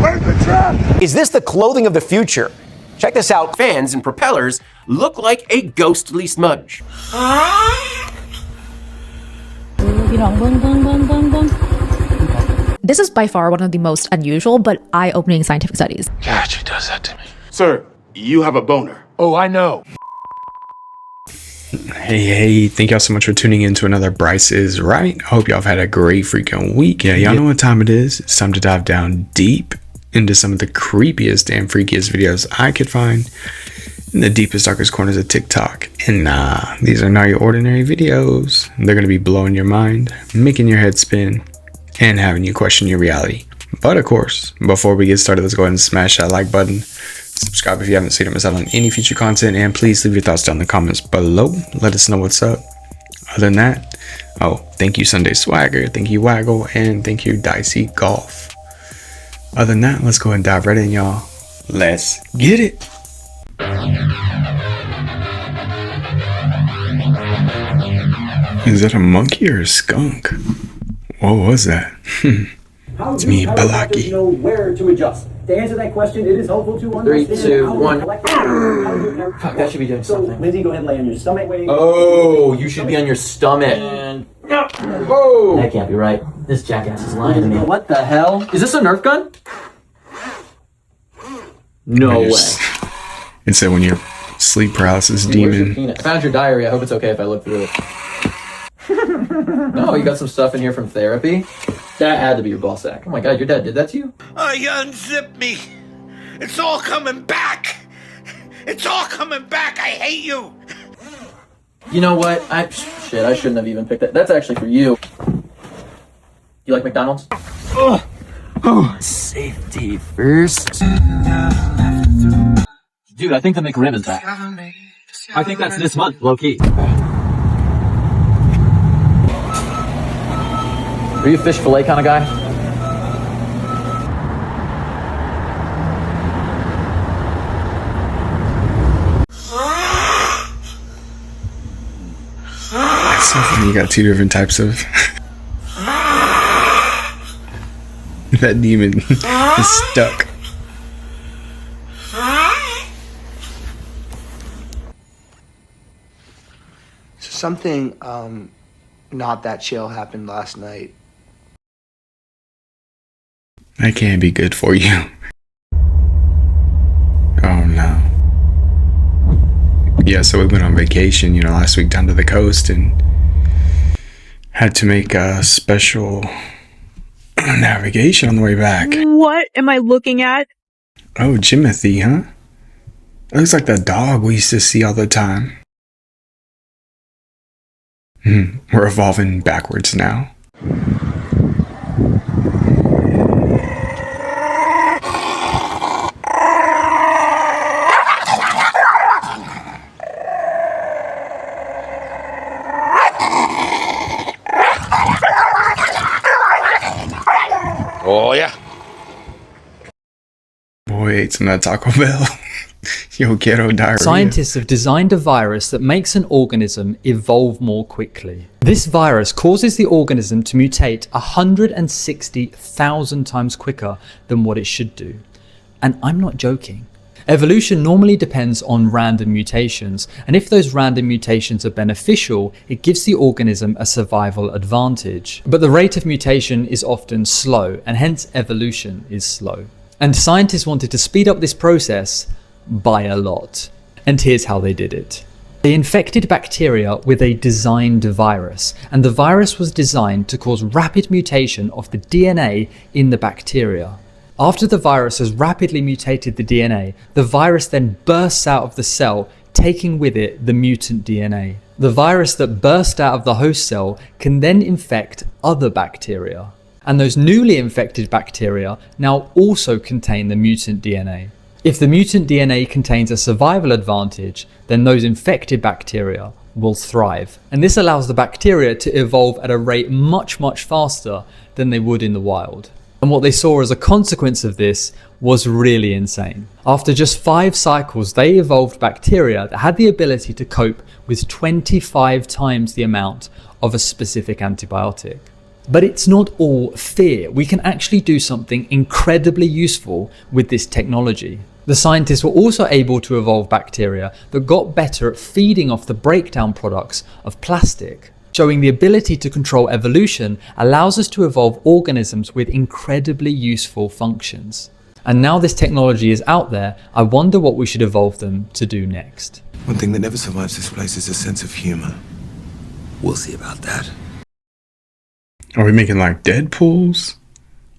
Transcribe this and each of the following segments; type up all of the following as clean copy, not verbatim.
Where's the trap? Is this the clothing of the future? Check this out. Fans and propellers look like a ghostly smudge. This is by far one of the most unusual but eye-opening scientific studies. God, she does that to me. Sir, you have a boner. Oh, I know. Hey, thank y'all so much for tuning in to another Bryce is Right. I hope y'all have had a great freaking week. Yeah, y'all know what time it is. It's time to dive down deep into some of the creepiest and freakiest videos I could find in the deepest, darkest corners of TikTok. And nah, these are not your ordinary videos. They're going to be blowing your mind, making your head spin, and having you question your reality. But of course, before we get started, let's go ahead and smash that like button. Subscribe if you haven't seen or missed out on any future content, and please leave your thoughts down in the comments below. Let us know what's up. Other than that, oh, thank you Sunday Swagger, thank you Waggle, and thank you Dicey Golf. Other than that, let's go ahead and dive right in, y'all. Let's get it. Is that a monkey or a skunk? What was that? It's me, Balaki. Know where to adjust. To answer that question, it is helpful to understand. 3, 2, 1. Fuck, that should be doing something. Lindsay, go ahead and lay on your stomach. Oh, you should be on your stomach. Whoa! That can't be right. This jackass is lying to me. What the hell? Is this a Nerf gun? No way. It said when you're sleep paralysis demon. I found your diary. I hope it's okay if I look through it. No, you got some stuff in here from therapy? That had to be your ball sack. Oh my god, your dad did that to you? Unzip me. It's all coming back. It's all coming back. I hate you. You know what? Shit, I shouldn't have even picked that. That's actually for you. You like McDonald's? Oh. Safety first. Dude, I think the McRib is back. I think that's this month, low-key. Are you a fish fillet kind of guy? That's so funny, you got two different types of... That demon is stuck. Something not that chill happened last night. That can't be good for you. Oh no. Yeah, so we went on vacation, last week down to the coast and had to make a special navigation on the way back. What am I looking at? Oh, Jimothy, huh? It looks like the dog we used to see all the time. We're evolving backwards now. Oh, yeah. Boy, ate some of that Taco Bell. Yo quiero diarrhea. Scientists have designed a virus that makes an organism evolve more quickly. This virus causes the organism to mutate 160,000 times quicker than what it should do. And I'm not joking. Evolution normally depends on random mutations, and if those random mutations are beneficial, it gives the organism a survival advantage. But the rate of mutation is often slow, and hence evolution is slow. And scientists wanted to speed up this process by a lot. And here's how they did it. They infected bacteria with a designed virus, and the virus was designed to cause rapid mutation of the DNA in the bacteria. After the virus has rapidly mutated the DNA, the virus then bursts out of the cell, taking with it the mutant DNA. The virus that burst out of the host cell can then infect other bacteria. And those newly infected bacteria now also contain the mutant DNA. If the mutant DNA contains a survival advantage, then those infected bacteria will thrive. And this allows the bacteria to evolve at a rate much faster than they would in the wild. And what they saw as a consequence of this was really insane. After just 5 cycles, they evolved bacteria that had the ability to cope with 25 times the amount of a specific antibiotic. But it's not all fear. We can actually do something incredibly useful with this technology. The scientists were also able to evolve bacteria that got better at feeding off the breakdown products of plastic. Showing the ability to control evolution allows us to evolve organisms with incredibly useful functions. And now this technology is out there, I wonder what we should evolve them to do next. One thing that never survives this place is a sense of humor. We'll see about that. Are we making like Deadpools?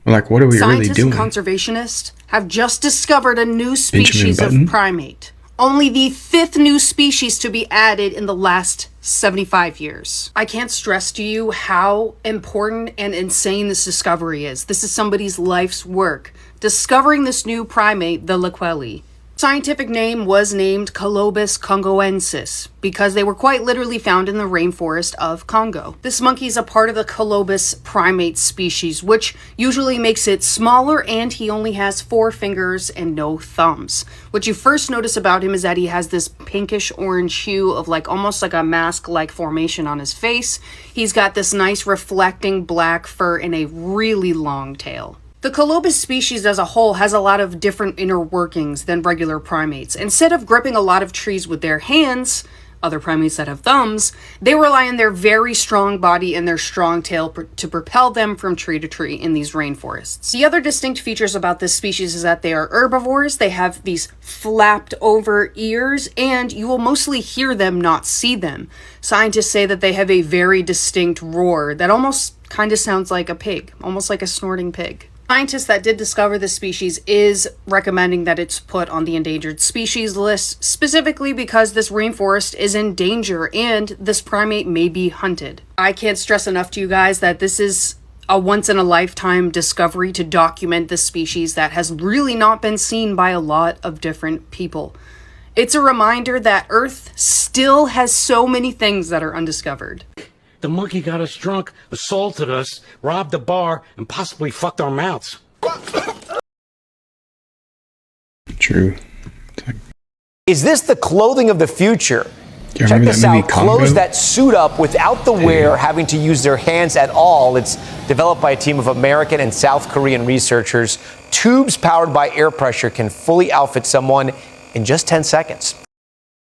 Like, what are we really doing? Scientists and conservationists have just discovered a new Benjamin species of Button? primate. Only the 5th new species to be added in the last 75 years. I can't stress to you how important and insane this discovery is. This is somebody's life's work. Discovering this new primate, the Lequelli. Scientific name was named Colobus congoensis because they were quite literally found in the rainforest of Congo. This monkey is a part of the Colobus primate species, which usually makes it smaller, and he only has 4 fingers and no thumbs. What you first notice about him is that he has this pinkish orange hue of almost like a mask-like formation on his face. He's got this nice reflecting black fur and a really long tail. The Colobus species as a whole has a lot of different inner workings than regular primates. Instead of gripping a lot of trees with their hands, other primates that have thumbs, they rely on their very strong body and their strong tail to propel them from tree to tree in these rainforests. The other distinct features about this species is that they are herbivores, they have these flapped over ears, and you will mostly hear them, not see them. Scientists say that they have a very distinct roar that almost kind of sounds like a pig, almost like a snorting pig. Scientists that did discover this species is recommending that it's put on the endangered species list, specifically because this rainforest is in danger and this primate may be hunted. I can't stress enough to you guys that this is a once-in-a-lifetime discovery to document this species that has really not been seen by a lot of different people. It's a reminder that Earth still has so many things that are undiscovered. The monkey got us drunk, assaulted us, robbed a bar, and possibly fucked our mouths. True. Is this the clothing of the future? Do you Check remember this that movie out. Congo? Clothes that suit up without the wearer having to use their hands at all. It's developed by a team of American and South Korean researchers. Tubes powered by air pressure can fully outfit someone in just 10 seconds.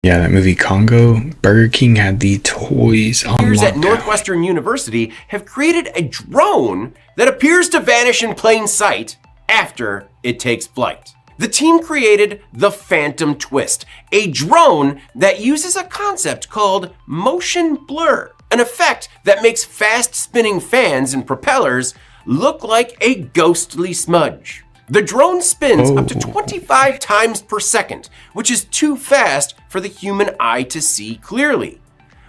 Yeah, that movie Congo. Burger King had the toys on Engineers at lockdown. Northwestern University have created a drone that appears to vanish in plain sight after it takes flight. The team created the Phantom Twist, a drone that uses a concept called motion blur, an effect that makes fast-spinning fans and propellers look like a ghostly smudge. The drone spins up to 25 times per second, which is too fast for the human eye to see clearly.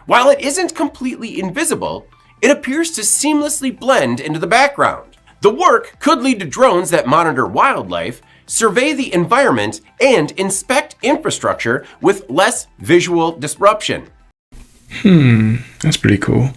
While it isn't completely invisible, it appears to seamlessly blend into the background. The work could lead to drones that monitor wildlife, survey the environment, and inspect infrastructure with less visual disruption. That's pretty cool.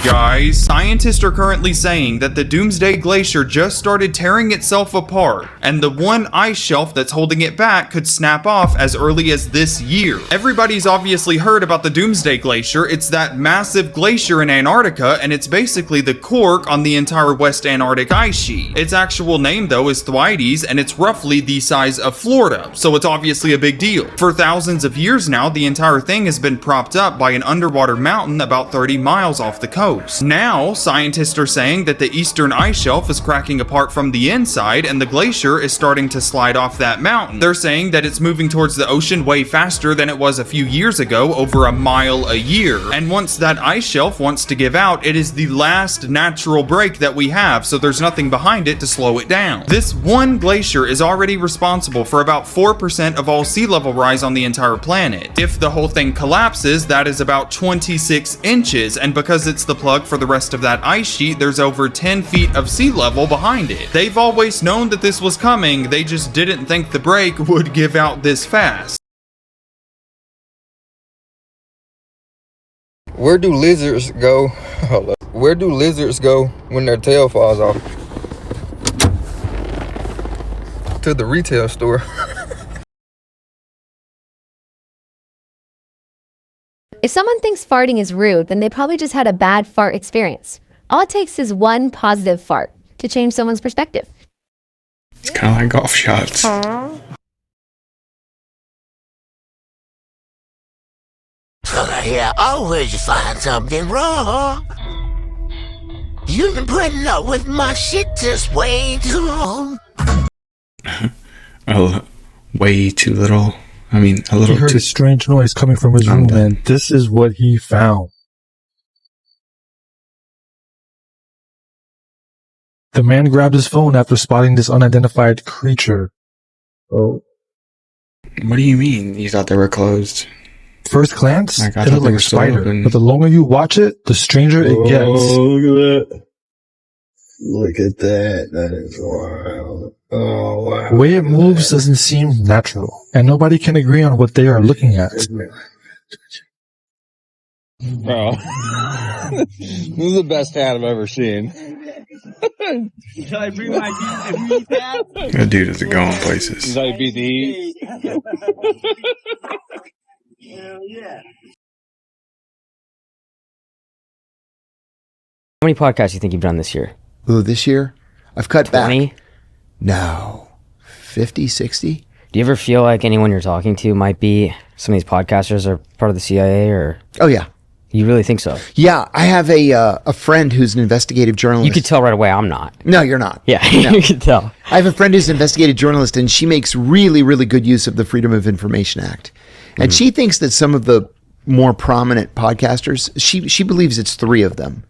Guys, scientists are currently saying that the Doomsday Glacier just started tearing itself apart, and the one ice shelf that's holding it back could snap off as early as this year. Everybody's obviously heard about the Doomsday Glacier. It's that massive glacier in Antarctica, and it's basically the cork on the entire West Antarctic ice sheet. Its actual name, though, is Thwaites, and it's roughly the size of Florida, so it's obviously a big deal. For thousands of years now, the entire thing has been propped up by an underwater mountain about 30 miles off the coast. Now, scientists are saying that the eastern ice shelf is cracking apart from the inside and the glacier is starting to slide off that mountain. They're saying that it's moving towards the ocean way faster than it was a few years ago, over a mile a year. And once that ice shelf wants to give out, it is the last natural break that we have, so there's nothing behind it to slow it down. This one glacier is already responsible for about 4% of all sea level rise on the entire planet. If the whole thing collapses, that is about 26 inches, and because it's the plug for the rest of that ice sheet, there's over 10 feet of sea level behind it. They've always known that this was coming, they just didn't think the break would give out this fast. Where do lizards go? Hold up. Where do lizards go when their tail falls off? To the retail store. If someone thinks farting is rude, then they probably just had a bad fart experience. All it takes is one positive fart to change someone's perspective. It's kind of like golf shots. Yeah, always you find something wrong. You've been putting up with my shit just way too long. Way too little. I mean, a little He heard too... a strange noise coming from his room, and this is what he found. The man grabbed his phone after spotting this unidentified creature. Oh. What do you mean? You thought they were closed? First glance, Like, I it thought looked they like were a still spider, open. but the longer you watch it, the stranger it gets. Look at that. Look at that. That is wild. Oh, wow. The way it moves doesn't seem natural, and nobody can agree on what they are looking at. Bro. This is the best hat I've ever seen. Shall I bring my hat? That dude is going places. Should I be these? Hell yeah. How many podcasts do you think you've done this year? Ooh, this year? I've cut 20? back. No. 50, 60? Do you ever feel like anyone you're talking to might be some of these podcasters are part of the CIA or? Oh, yeah. You really think so? Yeah, I have a friend who's an investigative journalist. You could tell right away I'm not. No, you're not. Yeah, No. you can tell. I have a friend who's an investigative journalist, and she makes really, really good use of the Freedom of Information Act. And she thinks that some of the more prominent podcasters, she believes it's 3 of them.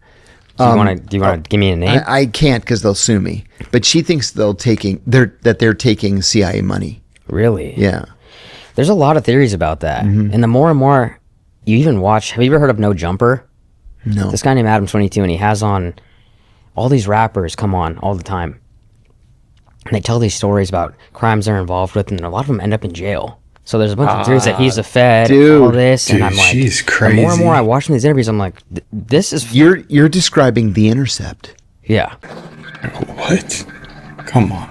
Do you want to give me a name? I can't because they'll sue me. But she thinks they're taking CIA money. Really? Yeah. There's a lot of theories about that. And the more and more you even watch, have you ever heard of No Jumper? No. This guy named Adam22, and he has on all these rappers come on all the time. And they tell these stories about crimes they're involved with, and a lot of them end up in jail. So there's a bunch of theories that he's a Fed, all this, and I'm like, she's the crazy. more and more I watch these interviews, I'm like, this is... You're describing The Intercept. Yeah. What? Come on.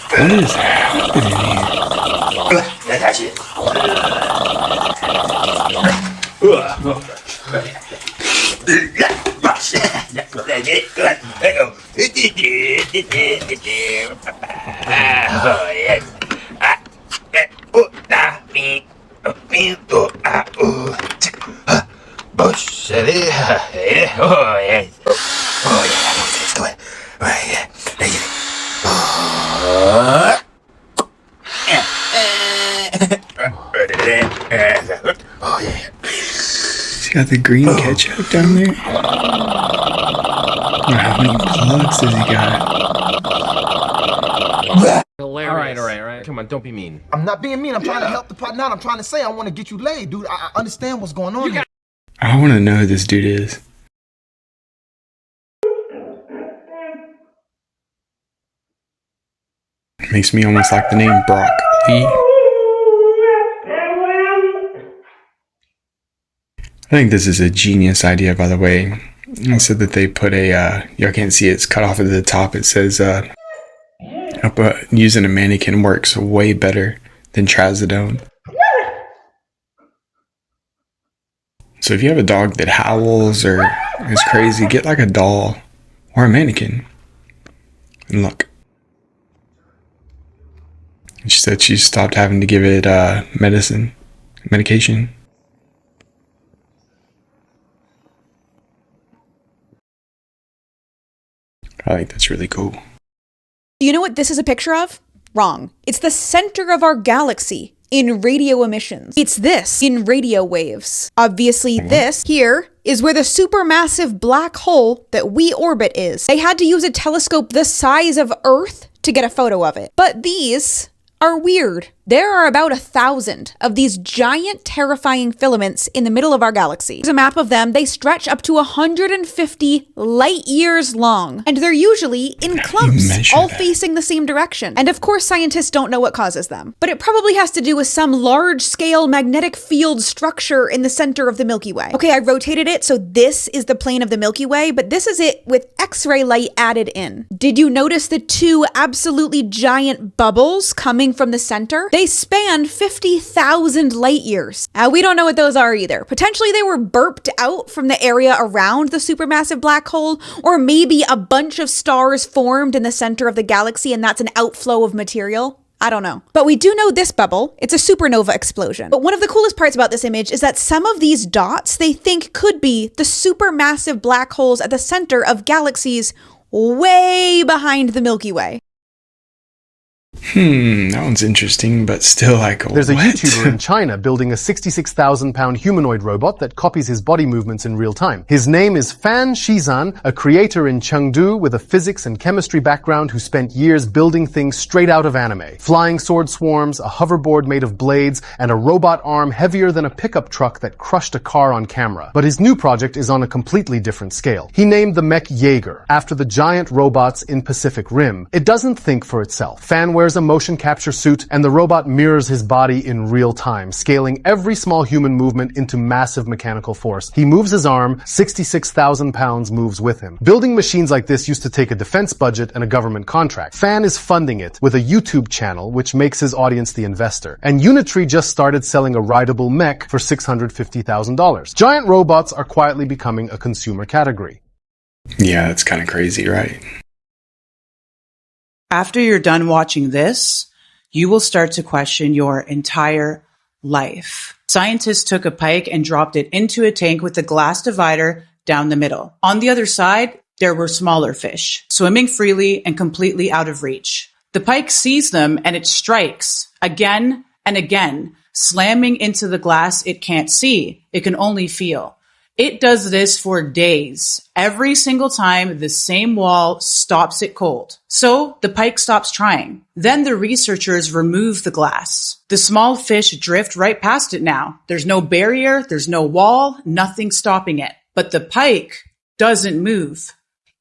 What is happening He's got the green ketchup down there. How many plugs does he got? Hilarious. All right. Come on, don't be mean. I'm not being mean. I'm trying to help the partner out. I'm trying to say I want to get you laid, dude. I understand what's going on here. I want to know who this dude is. Makes me almost like the name Brock Lee. I think this is a genius idea, by the way. It said that they put a, y'all can't see it, it's cut off at the top. It says, using a mannequin works way better than trazodone. So if you have a dog that howls or is crazy, get like a doll or a mannequin. And look. She said she stopped having to give it medication. I think that's really cool. Do you know what this is a picture of? Wrong. It's the center of our galaxy in radio emissions. It's this in radio waves. Obviously, this here is where the supermassive black hole that we orbit is. They had to use a telescope the size of Earth to get a photo of it. But these are weird. There are about 1,000 of these giant, terrifying filaments in the middle of our galaxy. Here's a map of them. They stretch up to 150 light years long, and they're usually in clumps, all facing the same direction. And of course, scientists don't know what causes them, but it probably has to do with some large-scale magnetic field structure in the center of the Milky Way. Okay, I rotated it, so this is the plane of the Milky Way, but this is it with X-ray light added in. Did you notice the two absolutely giant bubbles coming from the center? They span 50,000 light years. We don't know what those are either. Potentially they were burped out from the area around the supermassive black hole, or maybe a bunch of stars formed in the center of the galaxy and that's an outflow of material. I don't know. But we do know this bubble. It's a supernova explosion. But one of the coolest parts about this image is that some of these dots they think could be the supermassive black holes at the center of galaxies way behind the Milky Way. That one's interesting, but still like, There's what? a YouTuber in China building a 66,000-pound humanoid robot that copies his body movements in real time. His name is Fan Shizan, a creator in Chengdu with a physics and chemistry background who spent years building things straight out of anime. Flying sword swarms, a hoverboard made of blades, and a robot arm heavier than a pickup truck that crushed a car on camera. But his new project is on a completely different scale. He named the mech Jaeger, after the giant robots in Pacific Rim. It doesn't think for itself. Fan wears a motion capture suit, and the robot mirrors his body in real time, scaling every small human movement into massive mechanical force. He moves his arm, 66,000 pounds moves with him. Building machines like this used to take a defense budget and a government contract. Fan is funding it with a YouTube channel, which makes his audience the investor. And Unitree just started selling a rideable mech for $650,000. Giant robots are quietly becoming a consumer category. Yeah, that's kind of crazy, right? After you're done watching this, you will start to question your entire life. Scientists took a pike and dropped it into a tank with a glass divider down the middle. On the other side, there were smaller fish, swimming freely and completely out of reach. The pike sees them and it strikes again and again, slamming into the glass it can't see. It can only feel. It does this for days. Every single time, the same wall stops it cold. So the pike stops trying. Then the researchers remove the glass. The small fish drift right past it now. There's no barrier, there's no wall, nothing stopping it. But the pike doesn't move.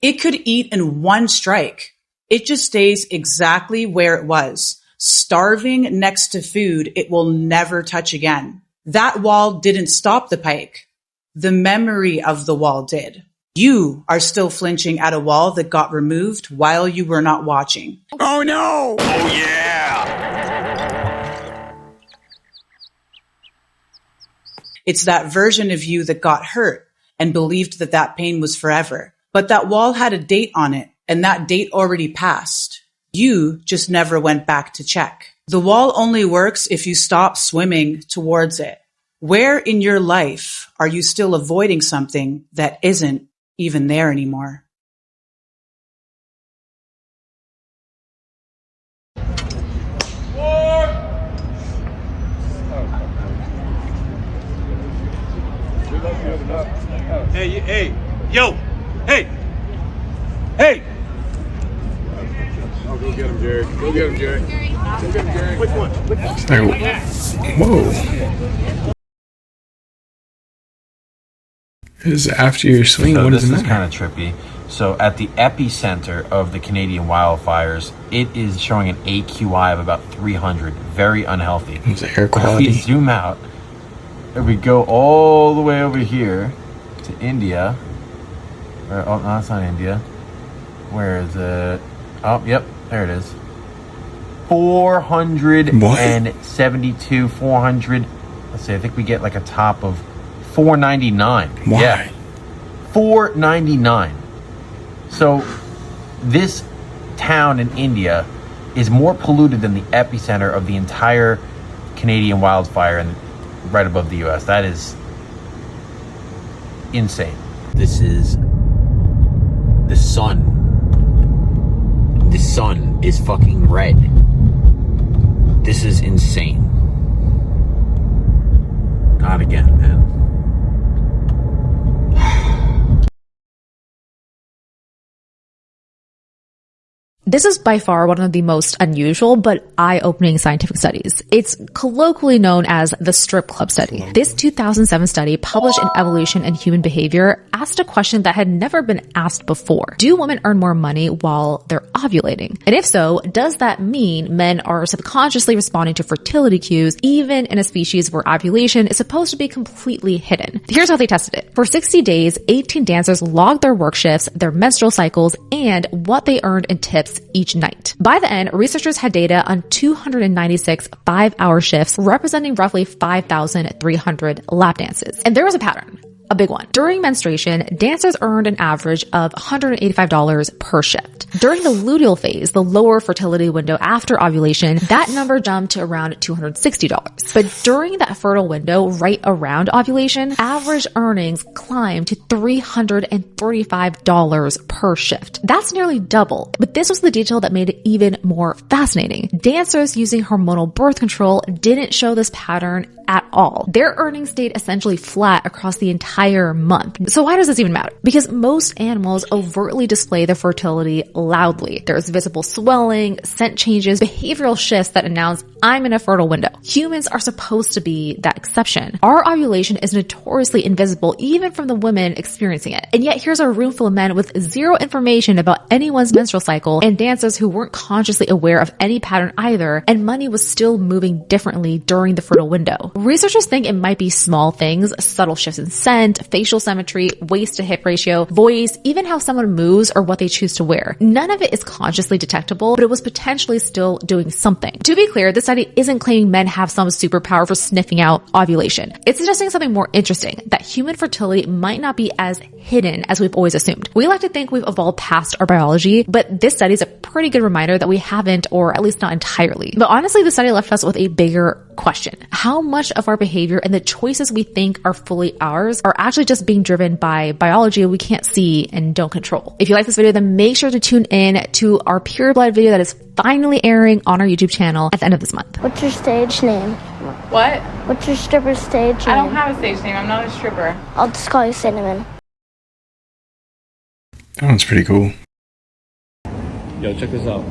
It could eat in one strike. It just stays exactly where it was, starving next to food it will never touch again. That wall didn't stop the pike. The memory of the wall did. You are still flinching at a wall that got removed while you were not watching. Oh no! Oh yeah! It's that version of you that got hurt and believed that that pain was forever. But that wall had a date on it, and that date already passed. You just never went back to check. The wall only works if you stop swimming towards it. Where in your life are you still avoiding something that isn't even there anymore? Hey, yo, hey! Oh, go get him, Jerry. Go get him, Jerry. Go get him, Jerry. Which one? Whoa. Is after your swing, So what this does it is matter? kind of trippy. So at the epicenter of the Canadian wildfires, it is showing an AQI of about 300. Very unhealthy. It's air If quality. we zoom out, and we go all the way over here to India. Oh, no, that's not India. Where is it? Oh, yep, there it is. 472, 400. Let's see, I think we get like a top of 499. Why? Yeah. 499. So this town in India is more polluted than the epicenter of the entire Canadian wildfire and right above the US. That is insane. This is the sun. The sun is fucking red. This is insane. Not again, man. This is by far one of the most unusual but eye-opening scientific studies. It's colloquially known as the strip club study. This 2007 study, published in Evolution and Human Behavior, asked a question that had never been asked before. Do women earn more money while they're ovulating? And if so, does that mean men are subconsciously responding to fertility cues even in a species where ovulation is supposed to be completely hidden? Here's how they tested it. For 60 days, 18 dancers logged their work shifts, their menstrual cycles, and what they earned in tips each night. By the end, researchers had data on 296 5-hour shifts representing roughly 5,300 lap dances. And there was a pattern. A big one. During menstruation, dancers earned an average of $185 per shift. During the luteal phase, the lower fertility window after ovulation, that number jumped to around $260. But during that fertile window right around ovulation, average earnings climbed to $335 per shift. That's nearly double. But this was the detail that made it even more fascinating. Dancers using hormonal birth control didn't show this pattern at all. Their earnings stayed essentially flat across the entire month. So why does this even matter? Because most animals overtly display their fertility loudly. There's visible swelling, scent changes, behavioral shifts that announce I'm in a fertile window. Humans are supposed to be that exception. Our ovulation is notoriously invisible even from the women experiencing it. And yet here's a room full of men with zero information about anyone's menstrual cycle and dancers who weren't consciously aware of any pattern either, and money was still moving differently during the fertile window. Researchers think it might be small things, subtle shifts in scent, facial symmetry, waist to hip ratio, voice, even how someone moves or what they choose to wear. None of it is consciously detectable, but it was potentially still doing something. To be clear, this study isn't claiming men have some superpower for sniffing out ovulation. It's suggesting something more interesting, that human fertility might not be as hidden as we've always assumed. We like to think we've evolved past our biology, but this study is a pretty good reminder that we haven't, or at least not entirely. But honestly, the study left us with a bigger question. How much of our behavior and the choices we think are fully ours are actually just being driven by biology we can't see and don't control? If you like this video, then make sure to tune in to our Pure Blood video that is finally airing on our YouTube channel at the end of this month. What's your stage name? What? What's your stripper stage name? I don't have a stage name. I'm not a stripper. I'll just call you Cinnamon. That one's pretty cool. Yo, check this out.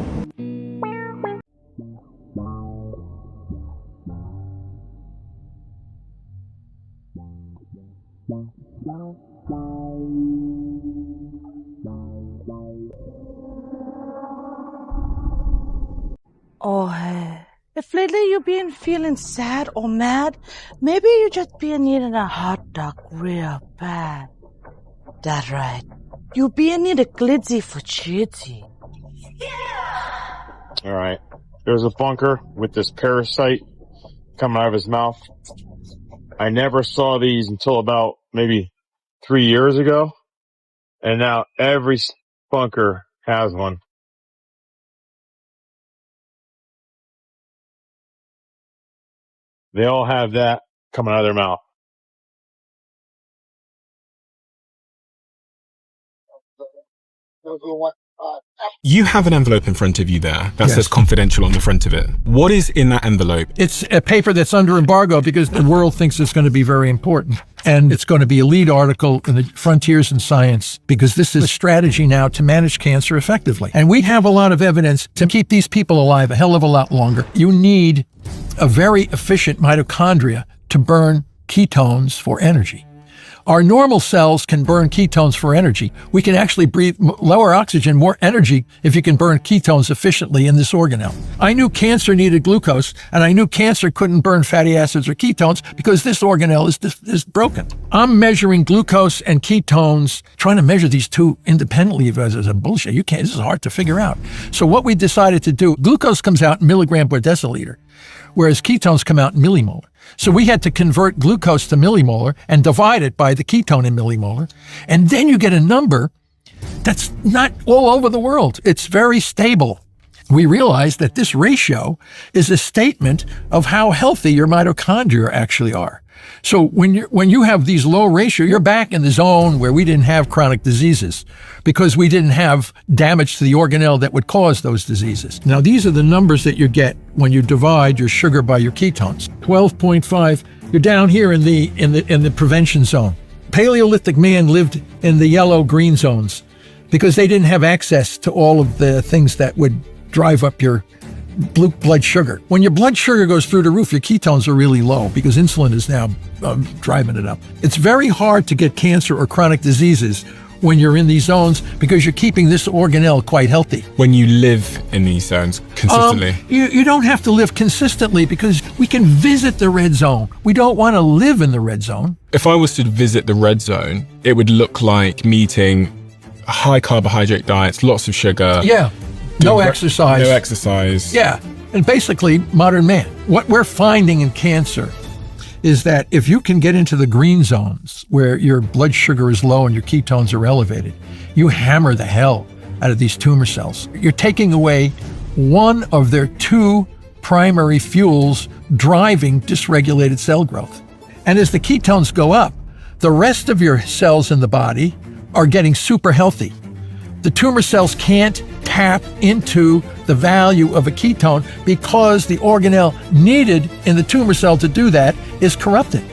Oh, hey. If lately you've been feeling sad or mad, maybe you just been needing a hot dog real bad. That's right. You been need a glitzy for chitty. All right. There's a bunker with this parasite coming out of his mouth. I never saw these until about maybe 3 years ago. And now every bunker has one. They all have that coming out of their mouth. You have an envelope in front of you there that says confidential on the front of it. What is in that envelope? It's a paper that's under embargo because the world thinks it's going to be very important. And it's going to be a lead article in the Frontiers in Science because this is a strategy now to manage cancer effectively. And we have a lot of evidence to keep these people alive a hell of a lot longer. You need a very efficient mitochondria to burn ketones for energy. Our normal cells can burn ketones for energy. We can actually breathe lower oxygen, more energy if you can burn ketones efficiently in this organelle. I knew cancer needed glucose, and I knew cancer couldn't burn fatty acids or ketones because this organelle is broken. I'm measuring glucose and ketones, trying to measure these two independently as a bullshit. This is hard to figure out. So what we decided to do, glucose comes out in milligram per deciliter, whereas ketones come out in millimolar. So we had to convert glucose to millimolar and divide it by the ketone in millimolar. And then you get a number that's not all over the world. It's very stable. We realized that this ratio is a statement of how healthy your mitochondria actually are. So when you have these low ratio, you're back in the zone where we didn't have chronic diseases because we didn't have damage to the organelle that would cause those diseases. Now, these are the numbers that you get when you divide your sugar by your ketones. 12.5, you're down here in the prevention zone. Paleolithic man lived in the yellow-green zones because they didn't have access to all of the things that would drive up your blood sugar. When your blood sugar goes through the roof, your ketones are really low because insulin is now driving it up. It's very hard to get cancer or chronic diseases when you're in these zones because you're keeping this organelle quite healthy. When you live in these zones consistently? You don't have to live consistently because we can visit the red zone. We don't want to live in the red zone. If I was to visit the red zone, it would look like me eating high carbohydrate diets, lots of sugar. Yeah. No exercise. No exercise. Yeah. And basically, modern man. What we're finding in cancer is that if you can get into the green zones where your blood sugar is low and your ketones are elevated, you hammer the hell out of these tumor cells. You're taking away one of their two primary fuels driving dysregulated cell growth. And as the ketones go up, the rest of your cells in the body are getting super healthy. The tumor cells can't tap into the value of a ketone because the organelle needed in the tumor cell to do that is corrupted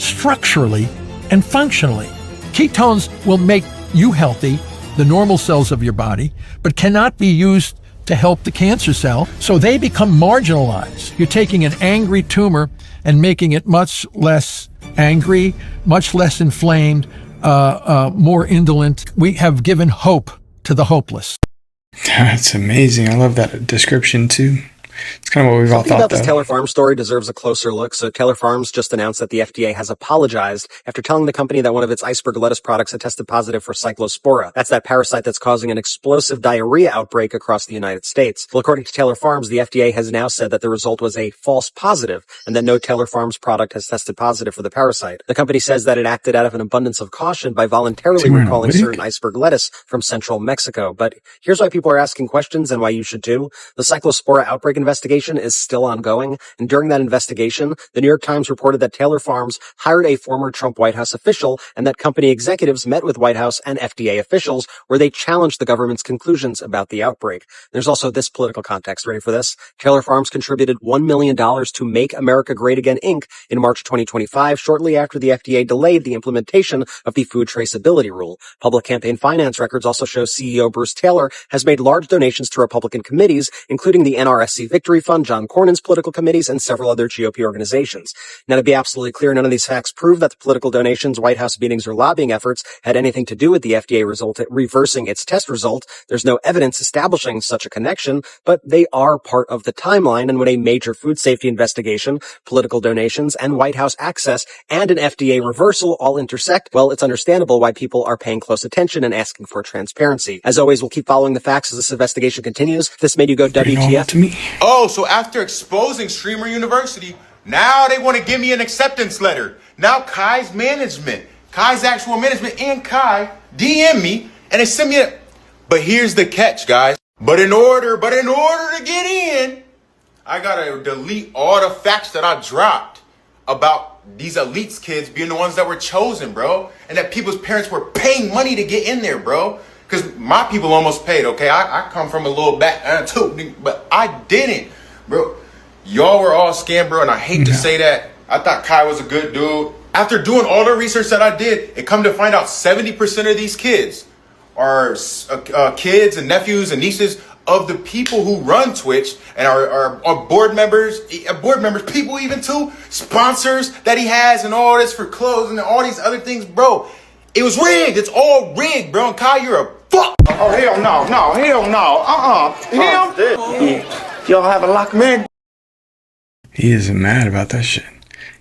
structurally and functionally. Ketones will make you healthy, the normal cells of your body, but cannot be used to help the cancer cell, so they become marginalized. You're taking an angry tumor and making it much less angry, much less inflamed, more indolent. We have given hope to the hopeless. That's amazing. I love that description too. It's kind of what we've all Something thought, about this though. Taylor Farms story deserves a closer look. So Taylor Farms just announced that the FDA has apologized after telling the company that one of its iceberg lettuce products had tested positive for cyclospora. That's that parasite that's causing an explosive diarrhea outbreak across the United States. Well, according to Taylor Farms, the FDA has now said that the result was a false positive and that no Taylor Farms product has tested positive for the parasite. The company says that it acted out of an abundance of caution by voluntarily recalling certain iceberg lettuce from central Mexico. But here's why people are asking questions and why you should too. The cyclospora outbreak investigation is still ongoing, and during that investigation, the New York Times reported that Taylor Farms hired a former Trump White House official and that company executives met with White House and FDA officials where they challenged the government's conclusions about the outbreak. There's also this political context. Ready for this? Taylor Farms contributed $1 million to Make America Great Again, Inc. in March 2025, shortly after the FDA delayed the implementation of the food traceability rule. Public campaign finance records also show CEO Bruce Taylor has made large donations to Republican committees, including the NRSC Victory Fund, John Cornyn's political committees, and several other GOP organizations. Now, to be absolutely clear, none of these facts prove that the political donations, White House meetings, or lobbying efforts had anything to do with the FDA result reversing its test result. There's no evidence establishing such a connection, but they are part of the timeline. And when a major food safety investigation, political donations, and White House access, and an FDA reversal all intersect, well, it's understandable why people are paying close attention and asking for transparency. As always, we'll keep following the facts as this investigation continues. If this made you go WTF to me. Oh, so after exposing Streamer University, now they want to give me an acceptance letter. Now Kai's actual management and Kai DM me and they send me a... But here's the catch, guys. But in order to get in, I gotta delete all the facts that I dropped about these elites kids being the ones that were chosen, bro. And that people's parents were paying money to get in there, bro. Because my people almost paid, okay? I come from a little background too, but I didn't, bro. Y'all were all scammed, bro, and I hate to say that. I thought Kai was a good dude. After doing all the research that I did, it come to find out 70% of these kids are kids and nephews and nieces of the people who run Twitch and are board members, people even too, sponsors that he has and all this for clothes and all these other things, bro. It was rigged. It's all rigged, bro. And Kai, you're a fuck. Oh, hell no. Him? Y'all have a lock man. He is mad about that shit.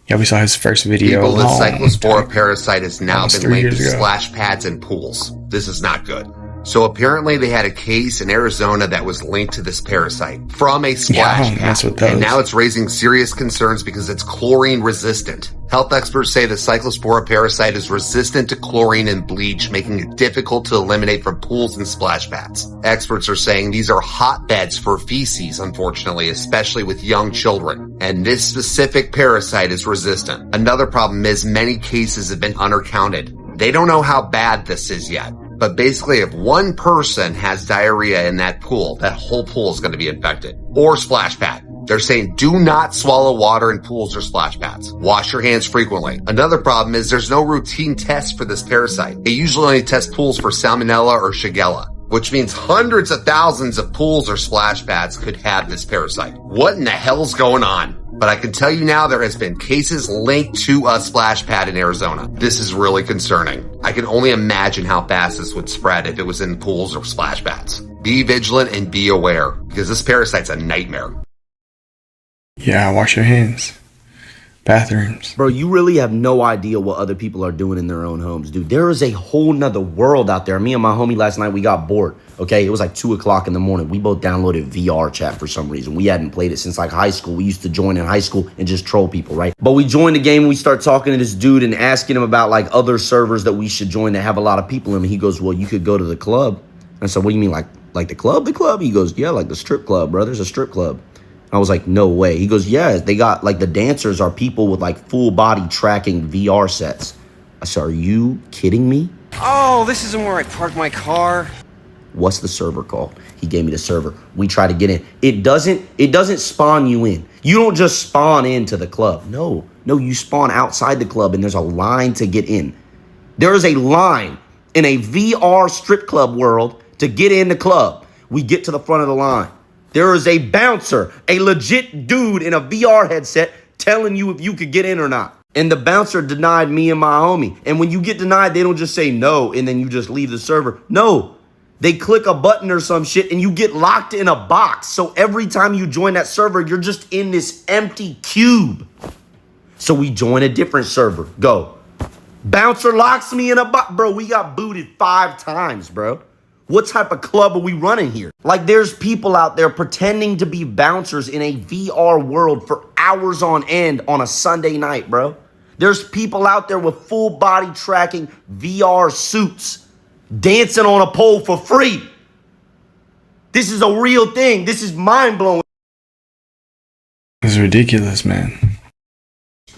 Yeah, we saw his first video. People, the cyclospora parasite has now been 3 linked years to ago. splash pads and pools. This is not good. So apparently they had a case in Arizona that was linked to this parasite from a splash pad. And now it's raising serious concerns because it's chlorine resistant. Health experts say the cyclospora parasite is resistant to chlorine and bleach, making it difficult to eliminate from pools and splash pads. Experts are saying these are hotbeds for feces, unfortunately, especially with young children. And this specific parasite is resistant. Another problem is many cases have been undercounted. They don't know how bad this is yet. But basically, if one person has diarrhea in that pool, that whole pool is going to be infected. Or splash pad. They're saying do not swallow water in pools or splash pads. Wash your hands frequently. Another problem is there's no routine test for this parasite. They usually only test pools for Salmonella or Shigella, which means hundreds of thousands of pools or splash pads could have this parasite. What in the hell's going on? But I can tell you now there has been cases linked to a splash pad in Arizona. This is really concerning. I can only imagine how fast this would spread if it was in pools or splash pads. Be vigilant and be aware, because this parasite's a nightmare. Yeah, wash your hands. Bathrooms. Bro, you really have no idea what other people are doing in their own homes, dude. There is a whole nother world out there. Me and my homie last night, we got bored, okay? It was like 2 o'clock in the morning. We both downloaded VR chat for some reason. We hadn't played it since like high school. We used to join in high school and just troll people, right? But we joined the game and we start talking to this dude and asking him about like other servers that we should join that have a lot of people in them. He goes, well, you could go to the club. I said, what do you mean, like the club? The club? He goes, yeah, like the strip club, bro. There's a strip club. I was like, no way. He goes, yeah, they got like the dancers are people with like full body tracking VR sets. I said, are you kidding me? Oh, this isn't where I parked my car. What's the server called? He gave me the server. We try to get in. It doesn't spawn you in. You don't just spawn into the club. No, you spawn outside the club and there's a line to get in. There is a line in a VR strip club world to get in the club. We get to the front of the line. There is a bouncer, a legit dude in a VR headset telling you if you could get in or not. And the bouncer denied me and my homie. And when you get denied, they don't just say no and then you just leave the server. No, they click a button or some shit and you get locked in a box. So every time you join that server, you're just in this empty cube. So we join a different server. Go. Bouncer locks me in a box. Bro, we got booted 5 times, bro. What type of club are we running here? Like, there's people out there pretending to be bouncers in a VR world for hours on end on a Sunday night, bro. There's people out there with full body tracking VR suits dancing on a pole for free. This is a real thing. This is mind-blowing. It's ridiculous, man.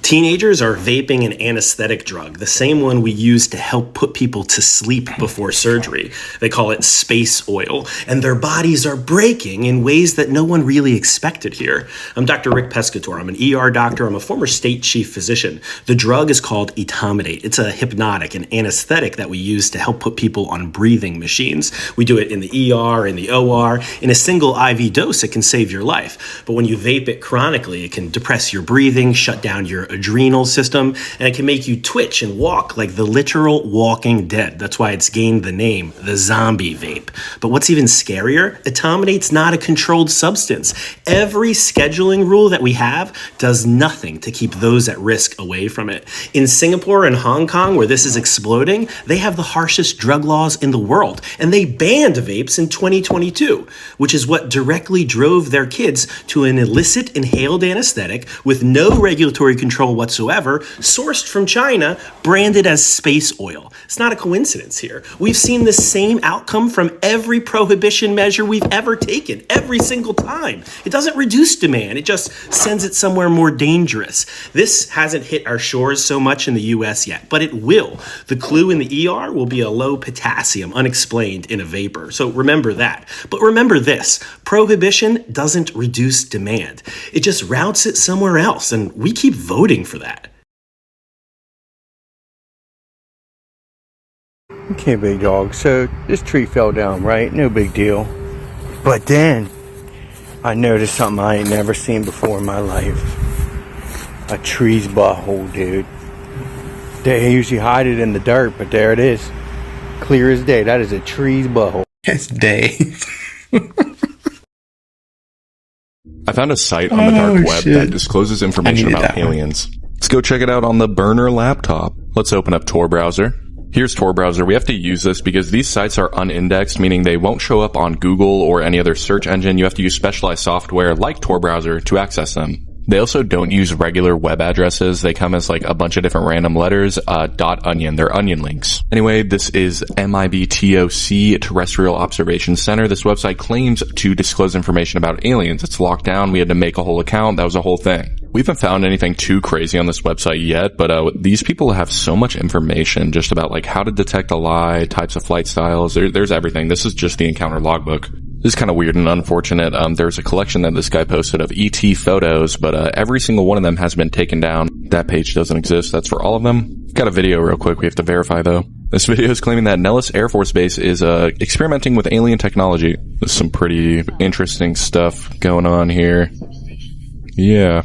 Teenagers are vaping an anesthetic drug, the same one we use to help put people to sleep before surgery. They call it space oil, and their bodies are breaking in ways that no one really expected here. I'm Dr. Rick Pescator. I'm an ER doctor. I'm a former state chief physician. The drug is called etomidate. It's a hypnotic, an anesthetic that we use to help put people on breathing machines. We do it in the ER, in the OR. In a single IV dose, it can save your life. But when you vape it chronically, it can depress your breathing, shut down your adrenal system, and it can make you twitch and walk like the literal walking dead. That's why it's gained the name, the zombie vape. But what's even scarier, etomidate's not a controlled substance. Every scheduling rule that we have does nothing to keep those at risk away from it. In Singapore and Hong Kong, where this is exploding, they have the harshest drug laws in the world, and they banned vapes in 2022, which is what directly drove their kids to an illicit inhaled anesthetic with no regulatory control whatsoever, sourced from China, branded as space oil. It's not a coincidence here. We've seen the same outcome from every prohibition measure we've ever taken, every single time. It doesn't reduce demand, it just sends it somewhere more dangerous. This hasn't hit our shores so much in the US yet, but it will. The clue in the ER will be a low potassium, unexplained, in a vapor. So remember that. But remember this, prohibition doesn't reduce demand. It just routes it somewhere else, and we keep voting for that. Okay, big dog, so this tree fell down, right? No big deal. But then I noticed something I ain't never seen before in my life. A tree's butthole, dude. They usually hide it in the dirt, but there it is. Clear as day. That is a tree's butthole. It's day. I found a site on the dark web that discloses information about aliens. Let's go check it out on the burner laptop. Let's open up Tor browser. Here's Tor browser. We have to use this because these sites are unindexed, meaning they won't show up on Google or any other search engine. You have to use specialized software like Tor browser to access them. They also don't use regular web addresses. They come as like a bunch of different random letters, .onion. They're onion links. Anyway, this is MIBTOC, Terrestrial Observation Center. This website claims to disclose information about aliens. It's locked down. We had to make a whole account. That was a whole thing. We haven't found anything too crazy on this website yet, but these people have so much information just about like how to detect a lie, types of flight styles. There's everything. This is just the encounter logbook. This is kind of weird and unfortunate. There's a collection that this guy posted of ET photos, but every single one of them has been taken down. That page doesn't exist. That's for all of them. Got a video real quick we have to verify, though. This video is claiming that Nellis Air Force Base is experimenting with alien technology. There's some pretty interesting stuff going on here. Yeah.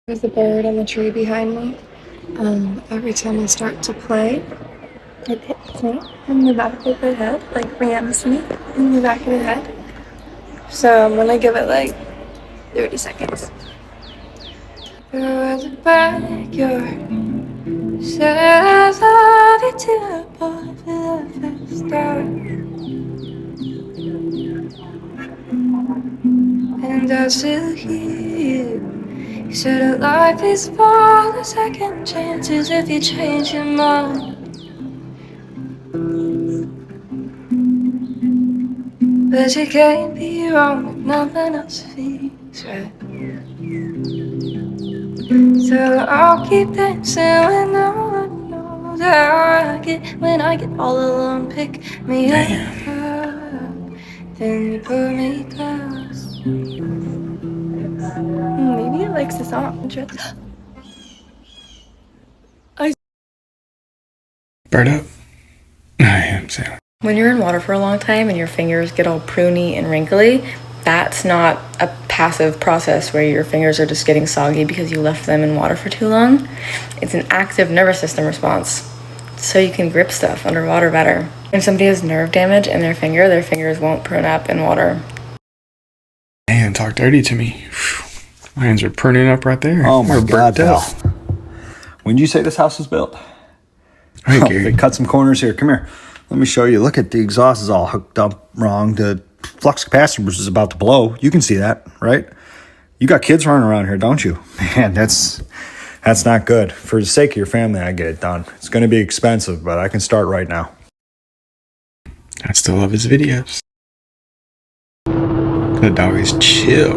There's a bird on the tree behind me. Every time I start to play, it hits me in the back of the head, like rams me in the back of the head. So I'm gonna give it like 30 seconds. There was a backyard, said I love you till I bought for the first time. And I still hear you. You said that life is full of second chances if you change your mind. But you can't be wrong if nothing else feels right. So I'll keep dancing when no one knows how I get. When I get all alone, pick me up. Then you put me close. Maybe it likes the song. Bird up. I am Sam. When you're in water for a long time and your fingers get all pruny and wrinkly, that's not a passive process where your fingers are just getting soggy because you left them in water for too long. It's an active nervous system response, so you can grip stuff underwater better. If somebody has nerve damage in their fingers won't prune up in water. Man, talk dirty to me. My hands are pruning up right there. Oh my God, pal. When did you say this house was built? Hey, Gary. They cut some corners here. Come here. Let me show you. Look at the exhaust is all hooked up wrong. The flux capacitor is about to blow. You can see that, right? You got kids running around here, don't you? Man, that's not good. For the sake of your family, I get it done. It's going to be expensive, but I can start right now. I still love his videos. The dog is chill.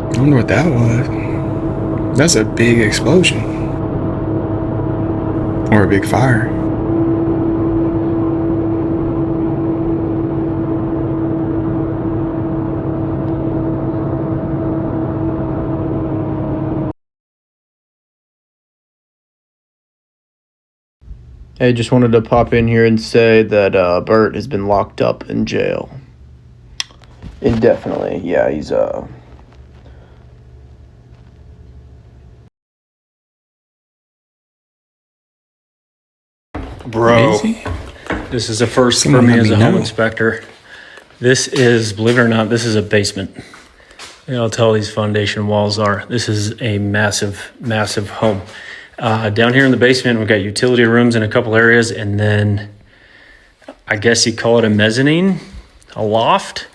I wonder what that was. That's a big explosion. Or a big fire. Hey, just wanted to pop in here and say that Bert has been locked up in jail. Indefinitely. Yeah, he's Bro, this is a first for me as a home inspector. This is, believe it or not, this is a basement. You know how tall these foundation walls are. This is a massive, massive home. Down here in the basement, we've got utility rooms in a couple areas, and then I guess you call it a mezzanine, a loft.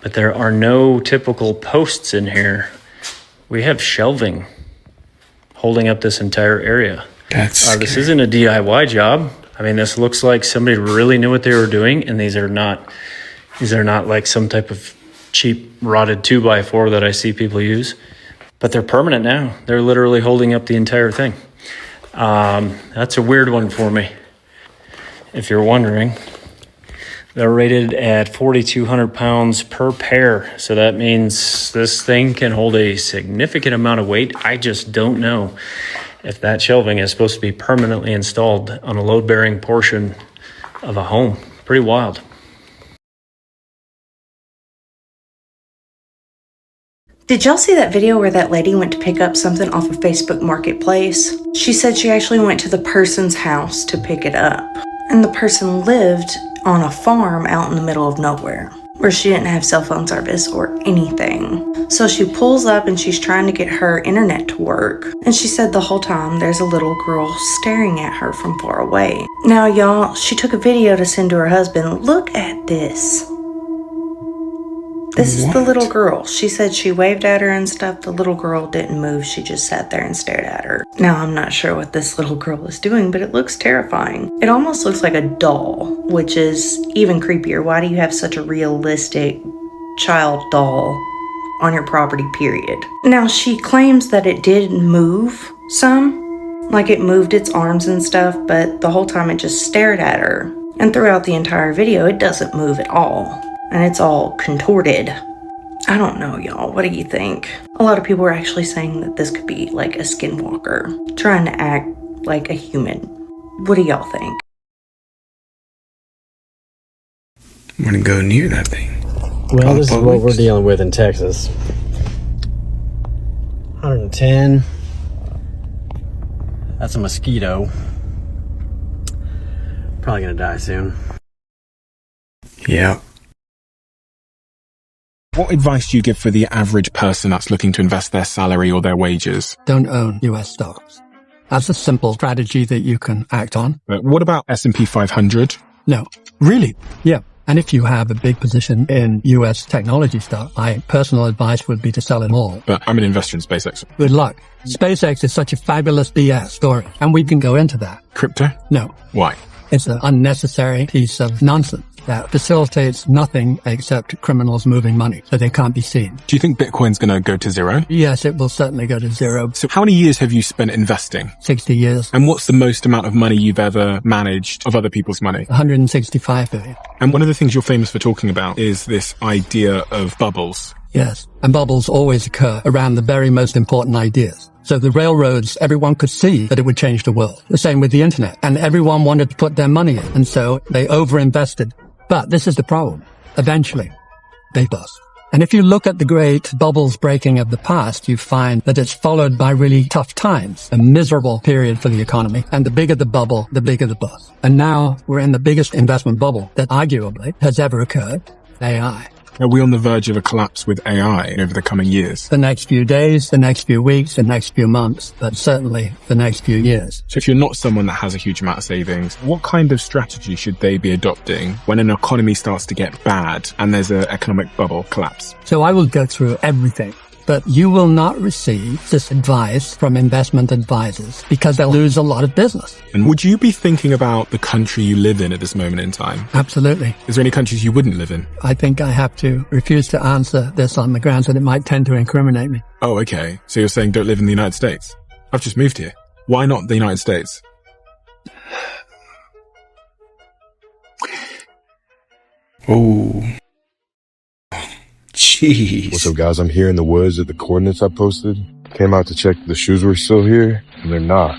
But there are no typical posts in here. We have shelving holding up this entire area. This isn't a DIY job. I mean, this looks like somebody really knew what they were doing, and these are not like some type of cheap rotted 2x4 that I see people use. But they're permanent now. They're literally holding up the entire thing. That's a weird one for me. If you're wondering, they're rated at 4,200 pounds per pair. So that means this thing can hold a significant amount of weight. I just don't know if that shelving is supposed to be permanently installed on a load-bearing portion of a home. Pretty wild. Did y'all see that video where that lady went to pick up something off of Facebook Marketplace? She said she actually went to the person's house to pick it up. And the person lived on a farm out in the middle of nowhere, where she didn't have cell phone service or anything. So she pulls up and she's trying to get her internet to work. And she said the whole time there's a little girl staring at her from far away. Now y'all, she took a video to send to her husband. Look at this. This is the little girl. She said she waved at her and stuff. The little girl didn't move. She just sat there and stared at her. Now, I'm not sure what this little girl is doing, but it looks terrifying. It almost looks like a doll, which is even creepier. Why do you have such a realistic child doll on your property, period? Now, she claims that it did move some, Like it moved its arms and stuff, but the whole time it just stared at her. And throughout the entire video, it doesn't move at all. And it's all contorted. I don't know, y'all. What do you think? A lot of people are actually saying that this could be like a skinwalker, trying to act like a human. What do y'all think? I'm gonna go near that thing. Well, this is what we're dealing with in Texas. 110. That's a mosquito. Probably gonna die soon. Yeah. What advice do you give for the average person that's looking to invest their salary or their wages? Don't own US stocks. That's a simple strategy that you can act on. But what about S&P 500? No. Really? Yeah. And if you have a big position in US technology stock, my personal advice would be to sell it all. But I'm an investor in SpaceX. Good luck. SpaceX is such a fabulous BS story, and we can go into that. Crypto? No. Why? It's an unnecessary piece of nonsense that facilitates nothing except criminals moving money, so they can't be seen. Do you think Bitcoin's going to go to zero? Yes, it will certainly go to zero. So how many years have you spent investing? 60 years. And what's the most amount of money you've ever managed of other people's money? 165 billion. And one of the things you're famous for talking about is this idea of bubbles. Yes, and bubbles always occur around the very most important ideas. So the railroads, everyone could see that it would change the world. The same with the internet. And everyone wanted to put their money in. And so they overinvested. But this is the problem. Eventually, they bust. And if you look at the great bubbles breaking of the past, you find that it's followed by really tough times, a miserable period for the economy. And the bigger the bubble, the bigger the bust. And now we're in the biggest investment bubble that arguably has ever occurred, AI. Are we on the verge of a collapse with AI over the coming years? The next few days, the next few weeks, the next few months, but certainly the next few years. So if you're not someone that has a huge amount of savings, what kind of strategy should they be adopting when an economy starts to get bad and there's an economic bubble collapse? So I will go through everything. But you will not receive this advice from investment advisors because they'll lose a lot of business. And would you be thinking about the country you live in at this moment in time? Absolutely. Is there any countries you wouldn't live in? I think I have to refuse to answer this on the grounds that it might tend to incriminate me. Oh, okay. So you're saying don't live in the United States? I've just moved here. Why not the United States? Oh. Jeez. What's up, guys? I'm here in the woods at the coordinates I posted. Came out to check the shoes were still here, and they're not.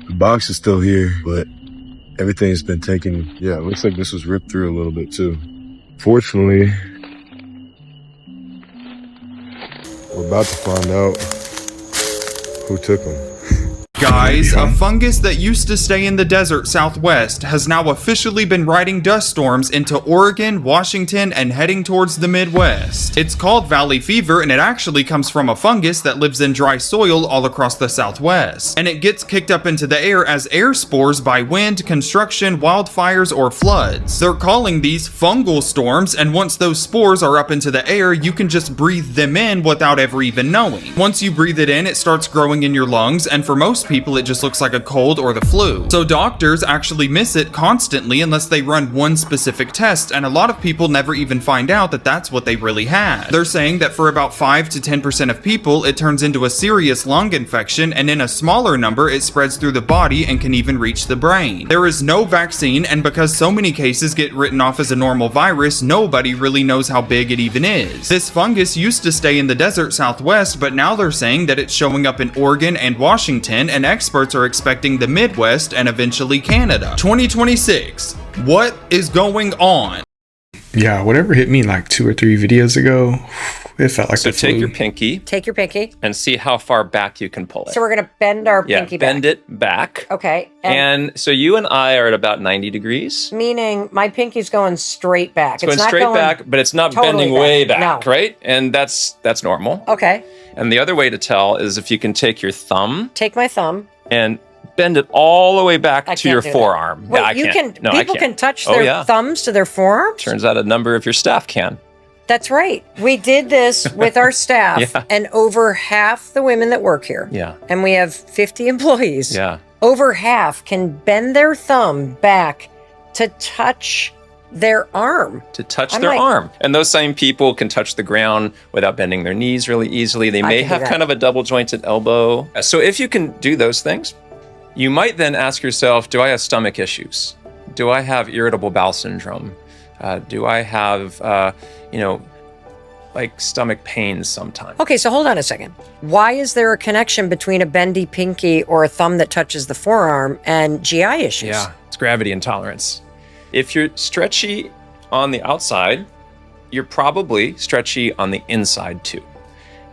The box is still here, but everything's been taken. Yeah, it looks like this was ripped through a little bit, too. Fortunately, we're about to find out who took them. Guys, a fungus that used to stay in the desert southwest has now officially been riding dust storms into Oregon, Washington, and heading towards the Midwest. It's called valley fever, and it actually comes from a fungus that lives in dry soil all across the southwest. And it gets kicked up into the air as air spores by wind, construction, wildfires, or floods. They're calling these fungal storms, and once those spores are up into the air, you can just breathe them in without ever even knowing. Once you breathe it in, it starts growing in your lungs, and for most people it just looks like a cold or the flu. So doctors actually miss it constantly unless they run one specific test, and a lot of people never even find out that that's what they really had. They're saying that for about 5 to 10% of people it turns into a serious lung infection, and in a smaller number it spreads through the body and can even reach the brain. There is no vaccine, and because so many cases get written off as a normal virus, nobody really knows how big it even is. This fungus used to stay in the desert southwest, but now they're saying that it's showing up in Oregon and Washington, and experts are expecting the Midwest and eventually Canada. 2026. What is going on? Yeah, whatever hit me like 2 or 3 videos ago, it felt like so the flu. take your pinky. Take your pinky. And see how far back you can pull it. So we're going to bend our pinky back. Bend it back. Okay. And so you and I are at about 90 degrees. Meaning my pinky's going straight back. It's going not straight back, but it's not totally bending way back, no. right? And that's normal. Okay. And the other way to tell is if you can take your thumb. Take my thumb. And bend it all the way back to your forearm. Wait, yeah, I can't. No, people can touch their thumbs to their forearms? Turns out a number of your staff can. That's right. We did this with our staff, and over half the women that work here, and we have 50 employees, over half can bend their thumb back to touch their arm. To touch their arm. And those same people can touch the ground without bending their knees really easily. They may have kind of a double jointed elbow. So if you can do those things, You might then ask yourself, do I have stomach issues? Do I have irritable bowel syndrome? Do I have, like stomach pains sometimes? Okay, so hold on a second. Why is there a connection between a bendy pinky or a thumb that touches the forearm and GI issues? Yeah, it's gravity intolerance. If you're stretchy on the outside, you're probably stretchy on the inside too.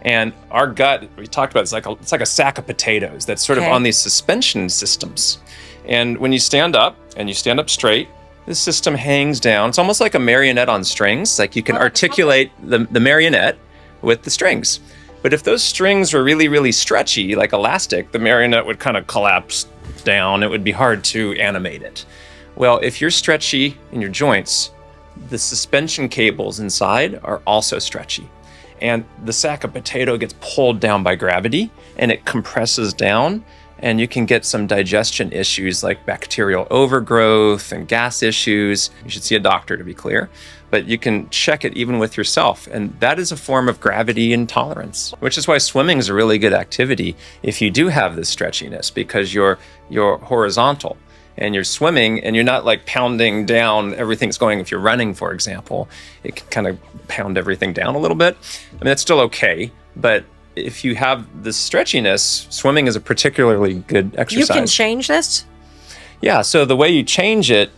And our gut, we talked about, it's like a sack of potatoes that's sort of on these suspension systems. And when you stand up and you stand up straight, this system hangs down. It's almost like a marionette on strings. Like you can articulate the marionette with the strings. But if those strings were really, really stretchy, like elastic, the marionette would kind of collapse down. It would be hard to animate it. Well, if you're stretchy in your joints, the suspension cables inside are also stretchy. And the sack of potato gets pulled down by gravity and it compresses down, and you can get some digestion issues like bacterial overgrowth and gas issues. You should see a doctor, to be clear, but you can check it even with yourself. And that is a form of gravity intolerance, which is why swimming is a really good activity if you do have this stretchiness, because you're horizontal and you're swimming and you're not like pounding down, everything's going. If you're running, for example, it can kind of pound everything down a little bit. I mean, that's still okay, but if you have this stretchiness, swimming is a particularly good exercise. You can change this? Yeah, so the way you change it,